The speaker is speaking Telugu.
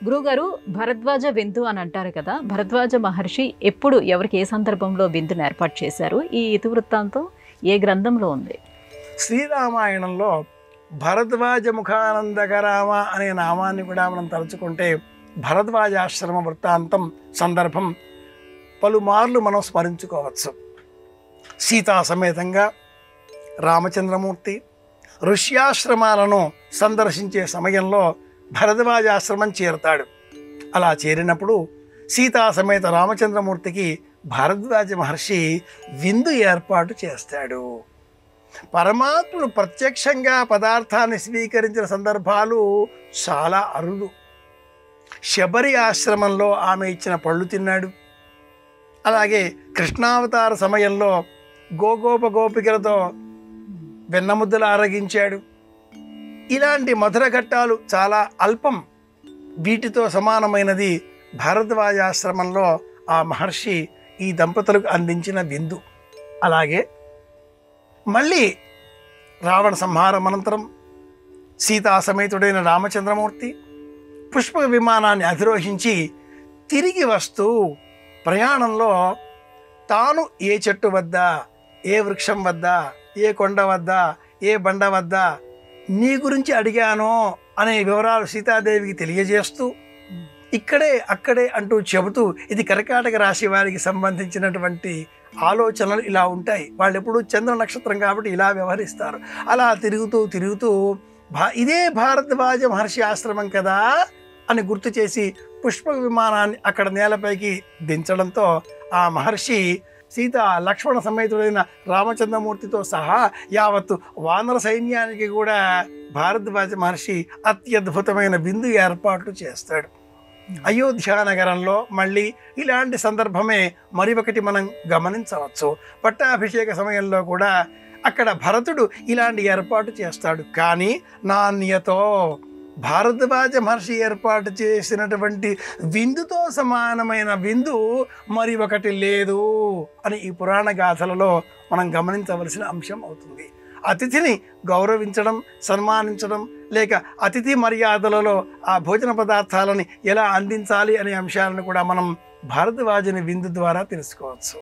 గురుగారు భరద్వాజ విందు అని అంటారు కదా. భరద్వాజ మహర్షి ఎప్పుడు ఎవరికి ఏ సందర్భంలో విందును ఏర్పాటు చేశారు? ఈ ఇతివృత్తాంతం ఏ గ్రంథంలో ఉంది? శ్రీరామాయణంలో భరద్వాజ ముఖానందకరామ అనే నామాన్ని కూడా మనం తలుచుకుంటే భరద్వాజాశ్రమ వృత్తాంతం సందర్భం పలుమార్లు మనం స్మరించుకోవచ్చు. సీతా సమేతంగా రామచంద్రమూర్తి ఋష్యాశ్రమాలను సందర్శించే సమయంలో భరద్వాజాశ్రమం చేరుతాడు. అలా చేరినప్పుడు సీతా సమేత రామచంద్రమూర్తికి భరద్వాజ మహర్షి విందు ఏర్పాటు చేస్తాడు. పరమాత్ముడు ప్రత్యక్షంగా పదార్థాన్ని స్వీకరించిన సందర్భాలు చాలా అరుదు. శబరి ఆశ్రమంలో ఆమె ఇచ్చిన పళ్ళు తిన్నాడు. అలాగే కృష్ణావతార సమయంలో గోగోప గోపికలతో వెన్నముద్దలు ఆరగించాడు. ఇలాంటి మధుర ఘట్టాలు చాలా అల్పం. వీటితో సమానమైనది భరద్వాజాశ్రమంలో ఆ మహర్షి ఈ దంపతులకు అందించిన విందు. అలాగే మళ్ళీ రావణ సంహారం అనంతరం సీతా సమేతుడైన రామచంద్రమూర్తి పుష్పక విమానాన్ని అధిరోహించి తిరిగి వస్తూ ప్రయాణంలో తాను ఏ చెట్టు వద్ద, ఏ వృక్షం వద్ద, ఏ కొండ వద్ద, ఏ బండ వద్ద నీ గురించి అడిగానో అనే వివరాలు సీతాదేవికి తెలియజేస్తూ ఇక్కడే అక్కడే అంటూ చెబుతూ, ఇది కర్కాటక రాశి వారికి సంబంధించినటువంటి ఆలోచనలు ఇలా ఉంటాయి. వాళ్ళు ఎప్పుడు చంద్ర నక్షత్రం కాబట్టి ఇలా వ్యవహరిస్తారు. అలా తిరుగుతూ ఇదే భారద్వాజ మహర్షి ఆశ్రమం కదా అని గుర్తు చేసి పుష్పక విమానాన్ని అక్కడ నేలపైకి దించడంతో ఆ మహర్షి సీత లక్ష్మణ సమేతుడైన రామచంద్రమూర్తితో సహా యావత్తు వానర సైన్యానికి కూడా భారద్వాజ మహర్షి అత్యద్భుతమైన విందు ఏర్పాట్లు చేస్తాడు. అయోధ్య నగరంలో మళ్ళీ ఇలాంటి సందర్భమే మరి ఒకటి మనం గమనించవచ్చు. పట్టాభిషేక సమయంలో కూడా అక్కడ భరతుడు ఇలాంటి ఏర్పాటు చేస్తాడు. కానీ నాణ్యతో భారద్వాజ మహర్షి ఏర్పాటు చేసినటువంటి విందుతో సమానమైన విందు మరి ఒకటి లేదు అని ఈ పురాణ గాథలలో మనం గమనించవలసిన అంశం అవుతుంది. అతిథిని గౌరవించడం, సన్మానించడం, లేక అతిథి మర్యాదలలో ఆ భోజన పదార్థాలని ఎలా అందించాలి అనే అంశాలను కూడా మనం భారద్వాజుని విందు ద్వారా తెలుసుకోవచ్చు.